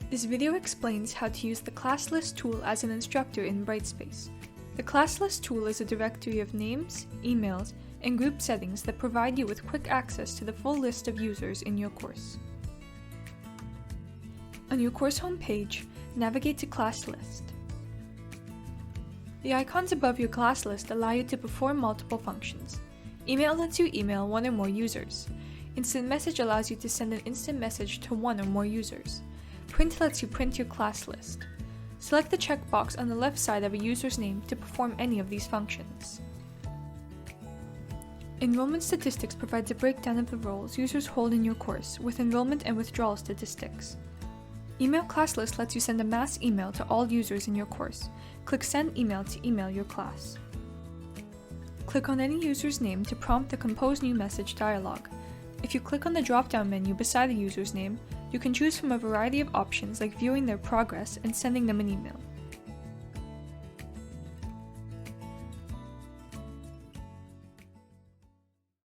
This video explains how to use the Classlist tool as an instructor in Brightspace. The Classlist tool is a directory of names, emails, and group settings that provide you with quick access to the full list of users in your course. On your course homepage, navigate to Classlist. The icons above your class list allow you to perform multiple functions. Email lets you email one or more users. Instant Message allows you to send an instant message to one or more users. Print lets you print your class list. Select the checkbox on the left side of a user's name to perform any of these functions. Enrollment Statistics provides a breakdown of the roles users hold in your course with enrollment and withdrawal statistics. Email Classlist lets you send a mass email to all users in your course. Click Send Email to email your class. Click on any user's name to prompt the Compose New Message dialog. If you click on the drop-down menu beside the user's name, you can choose from a variety of options like viewing their progress and sending them an email.